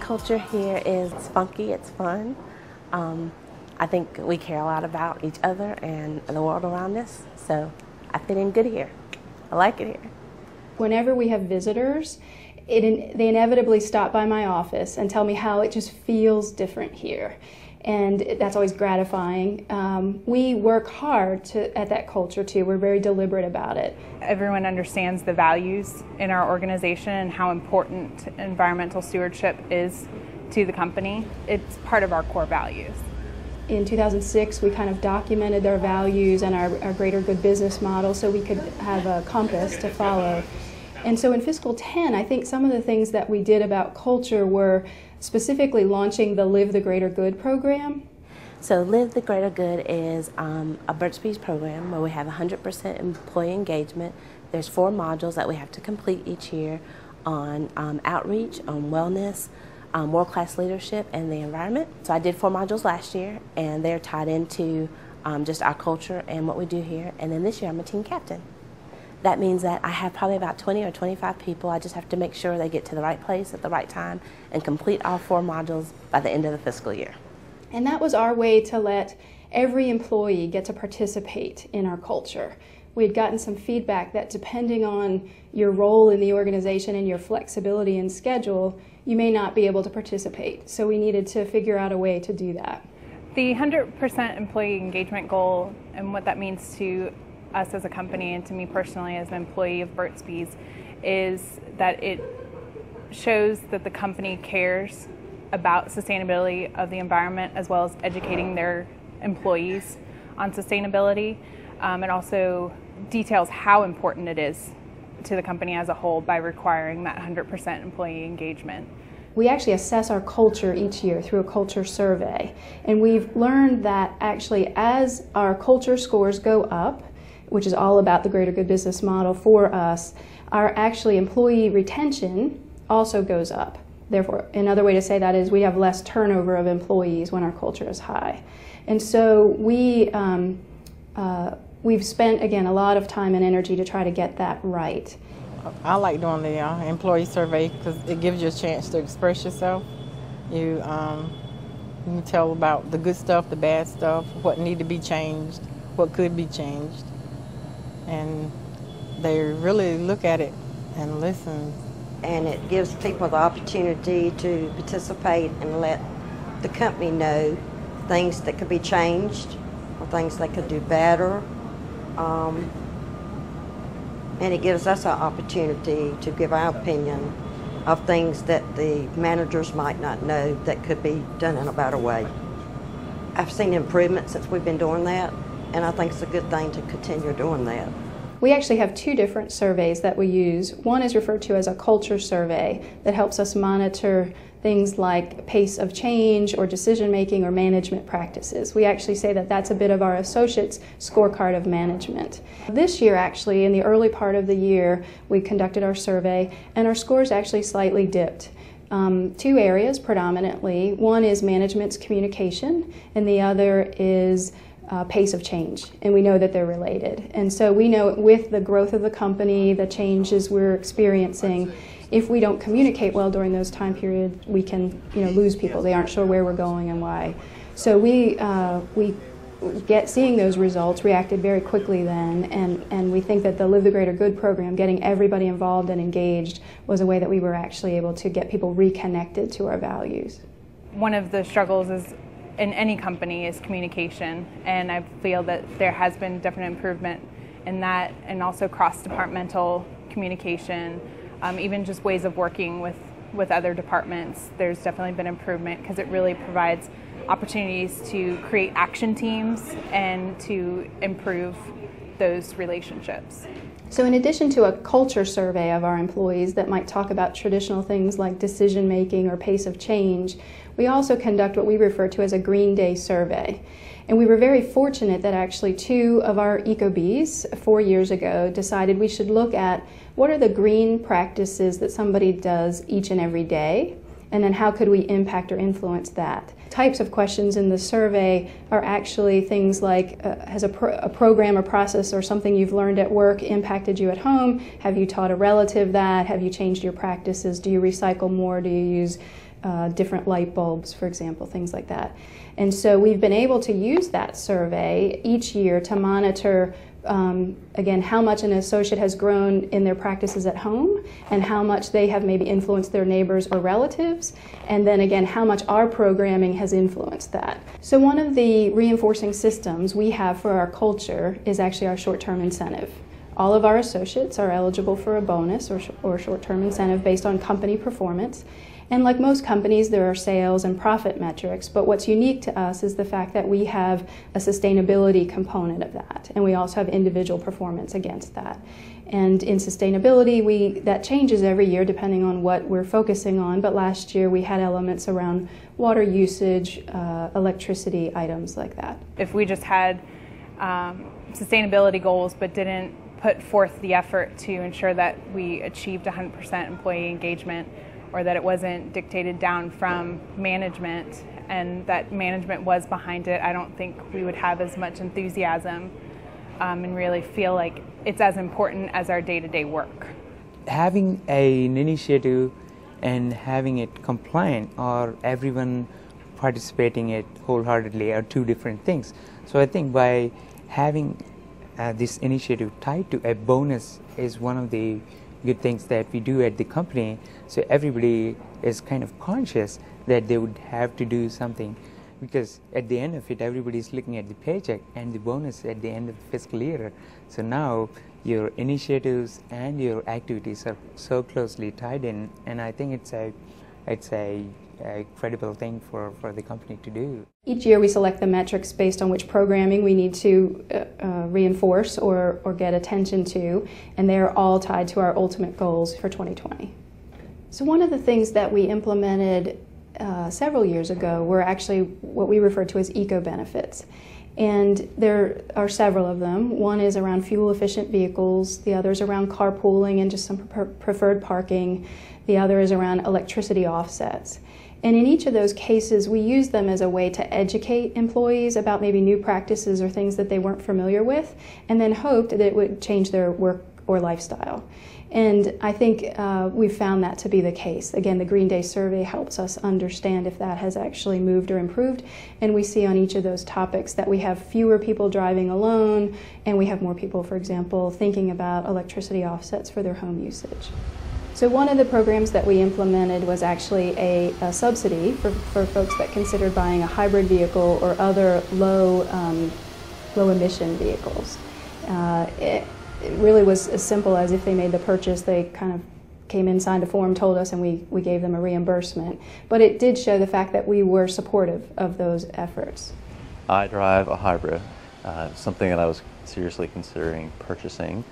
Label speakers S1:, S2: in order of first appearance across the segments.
S1: culture here is funky, it's fun. I think we care a lot about each other and the world around us, so I fit in good here. I like it here.
S2: Whenever we have visitors, they inevitably stop by my office and tell me how it just feels different here. And that's always gratifying. We work hard at that culture too. We're very deliberate about it.
S3: Everyone understands the values in our organization and how important environmental stewardship is to the company. It's part of our core values.
S2: In 2006, we kind of documented their values and our greater good business model so we could have a compass to follow. And so in fiscal 10, I think some of the things that we did about culture were specifically launching the Live the Greater Good program.
S1: So Live the Greater Good is a Burt'S program where we have 100% employee engagement. There's 4 modules that we have to complete each year on outreach, on wellness, world-class leadership, and the environment. So I did 4 modules last year, and they're tied into just our culture and what we do here. And then this year I'm a team captain. That means that I have probably about 20 or 25 people. I just have to make sure they get to the right place at the right time and complete all 4 modules by the end of the fiscal year.
S2: And that was our way to let every employee get to participate in our culture. We had gotten some feedback that depending on your role in the organization and your flexibility and schedule, you may not be able to participate. So we needed to figure out a way to do that.
S3: The 100% employee engagement goal and what that means to us as a company and to me personally as an employee of Burt'S is that it shows that the company cares about sustainability of the environment as well as educating their employees on sustainability. It also details how important it is to the company as a whole by requiring that 100% employee engagement.
S2: We actually assess our culture each year through a culture survey, and we've learned that actually as our culture scores go up, which is all about the greater good business model for us, our actually employee retention also goes up. Therefore, another way to say that is we have less turnover of employees when our culture is high. And so we've spent, again, a lot of time and energy to try to get that right.
S4: I like doing the employee survey because it gives you a chance to express yourself. You can tell about the good stuff, the bad stuff, what need to be changed, what could be changed. And they really look at it and listen.
S5: And it gives people the opportunity to participate and let the company know things that could be changed or things they could do better. And it gives us an opportunity to give our opinion of things that the managers might not know that could be done in a better way. I've seen improvement since we've been doing that, and I think it's a good thing to continue doing that.
S2: We actually have 2 different surveys that we use. One is referred to as a culture survey that helps us monitor things like pace of change or decision making or management practices. We actually say that that's a bit of our associates' scorecard of management. This year actually, in the early part of the year, we conducted our survey and our scores actually slightly dipped. 2 areas predominantly. One is management's communication and the other is pace of change, and we know that they're related. And so we know with the growth of the company, the changes we're experiencing, if we don't communicate well during those time periods, we can lose people. They aren't sure where we're going and why. So we seeing those results, reacted very quickly then, and we think that the Live the Greater Good program, getting everybody involved and engaged, was a way that we were actually able to get people reconnected to our values.
S3: One of the struggles is in any company is communication, and I feel that there has been definite improvement in that, and also cross-departmental communication, even just ways of working with other departments. There's definitely been improvement because it really provides opportunities to create action teams and to improve those relationships.
S2: So in addition to a culture survey of our employees that might talk about traditional things like decision making or pace of change, we also conduct what we refer to as a Green Day survey. And we were very fortunate that actually 2 of our Eco-Bees 4 years ago decided we should look at what are the green practices that somebody does each and every day, and then how could we impact or influence that. Types of questions in the survey are actually things like, has a program or process or something you've learned at work impacted you at home? Have you taught a relative that? Have you changed your practices? Do you recycle more? Do you use different light bulbs, for example, things like that. And so we've been able to use that survey each year to monitor, again, how much an associate has grown in their practices at home and how much they have maybe influenced their neighbors or relatives, and then again, how much our programming has influenced that. So one of the reinforcing systems we have for our culture is actually our short-term incentive. All of our associates are eligible for a bonus or short-term incentive based on company performance. And like most companies, there are sales and profit metrics, but what's unique to us is the fact that we have a sustainability component of that, and we also have individual performance against that. And in sustainability, that changes every year depending on what we're focusing on, but last year we had elements around water usage, electricity, items like that.
S3: If we just had sustainability goals but didn't put forth the effort to ensure that we achieved 100% employee engagement, or that it wasn't dictated down from management and that management was behind it, I don't think we would have as much enthusiasm and really feel like it's as important as our day-to-day work.
S6: Having an initiative and having it compliant or everyone participating it wholeheartedly are two different things. So I think by having this initiative tied to a bonus is one of the good things that we do at the company, so everybody is kind of conscious that they would have to do something, because at the end of it everybody's looking at the paycheck and the bonus at the end of the fiscal year. So now your initiatives and your activities are so closely tied in, and I think it's a credible thing for the company to do.
S2: Each year we select the metrics based on which programming we need to reinforce or get attention to, and they are all tied to our ultimate goals for 2020. So one of the things that we implemented several years ago were actually what we refer to as eco-benefits. And there are several of them. One is around fuel-efficient vehicles, the other is around carpooling and just some preferred parking, the other is around electricity offsets. And in each of those cases, we use them as a way to educate employees about maybe new practices or things that they weren't familiar with, and then hoped that it would change their work or lifestyle. And I think we've found that to be the case. Again, the Green Day survey helps us understand if that has actually moved or improved, and we see on each of those topics that we have fewer people driving alone, and we have more people, for example, thinking about electricity offsets for their home usage. So one of the programs that we implemented was actually a subsidy for folks that considered buying a hybrid vehicle or other low emission vehicles. It really was as simple as if they made the purchase, they kind of came in, signed a form, told us, and we gave them a reimbursement. But it did show the fact that we were supportive of those efforts.
S7: I drive a hybrid, something that I was seriously considering purchasing,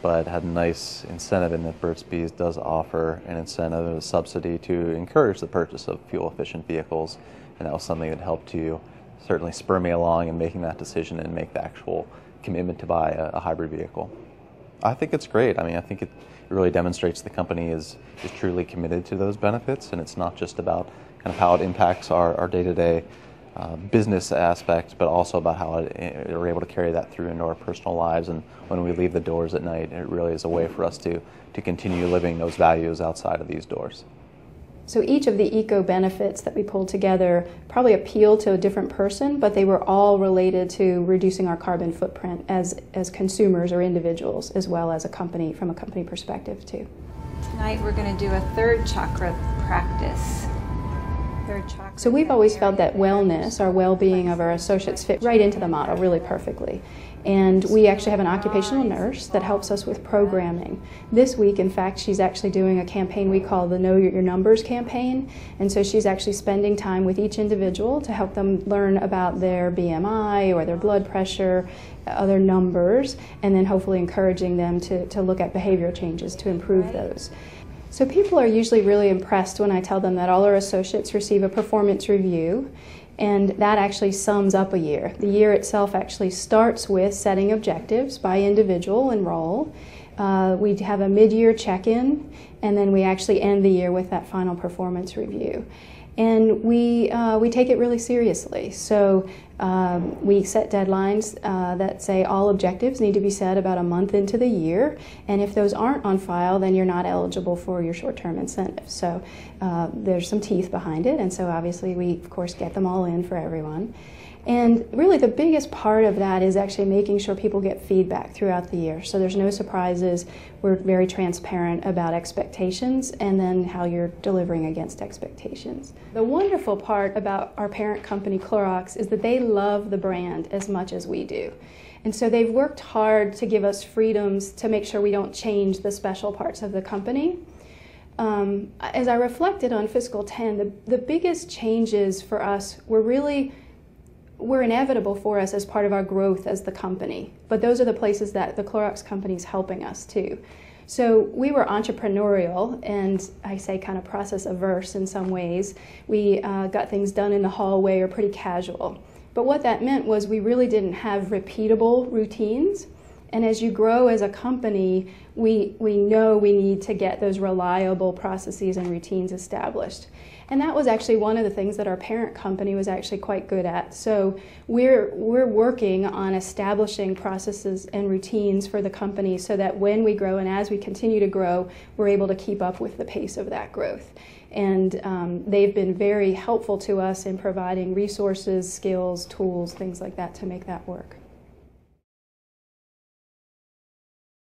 S7: but had a nice incentive in that Burt's Bees does offer an incentive, a subsidy to encourage the purchase of fuel-efficient vehicles, and that was something that helped to certainly spur me along in making that decision and make the actual commitment to buy a hybrid vehicle. I think it's great. I mean, I think it really demonstrates the company is truly committed to those benefits, and it's not just about kind of how it impacts our day-to-day business aspect, but also about how we're able to carry that through into our personal lives, and when we leave the doors at night, it really is a way for us to continue living those values outside of these doors.
S2: So each of the eco-benefits that we pulled together probably appealed to a different person, but they were all related to reducing our carbon footprint as consumers or individuals, as well as a company, from a company perspective too.
S8: Tonight we're going to do a third chakra practice.
S2: So we've always felt that wellness, our well-being of our associates, fit right into the model really perfectly. And we actually have an occupational nurse that helps us with programming. This week, in fact, she's actually doing a campaign we call the Know Your Numbers campaign. And so she's actually spending time with each individual to help them learn about their BMI or their blood pressure, other numbers, and then hopefully encouraging them to look at behavioral changes to improve those. So people are usually really impressed when I tell them that all our associates receive a performance review, and that actually sums up a year. The year itself actually starts with setting objectives by individual and role. We have a mid-year check-in, and then we actually end the year with that final performance review. And we take it really seriously. So We set deadlines that say all objectives need to be set about a month into the year, and if those aren't on file, then you're not eligible for your short-term incentives. So there's some teeth behind it, and so obviously we, of course, get them all in for everyone. And really the biggest part of that is actually making sure people get feedback throughout the year. So there's no surprises. We're very transparent about expectations and then how you're delivering against expectations. The wonderful part about our parent company, Clorox, is that they love the brand as much as we do. And so they've worked hard to give us freedoms to make sure we don't change the special parts of the company. As I reflected on fiscal 10, the biggest changes for us were inevitable for us as part of our growth as the company. But those are the places that the Clorox company is helping us too. So we were entrepreneurial and I say kind of process averse in some ways. We got things done in the hallway or pretty casual. But what that meant was we really didn't have repeatable routines. And as you grow as a company, we know we need to get those reliable processes and routines established. And that was actually one of the things that our parent company was actually quite good at. So we're working on establishing processes and routines for the company so that when we grow and as we continue to grow, we're able to keep up with the pace of that growth. And they've been very helpful to us in providing resources, skills, tools, things like that to make that work.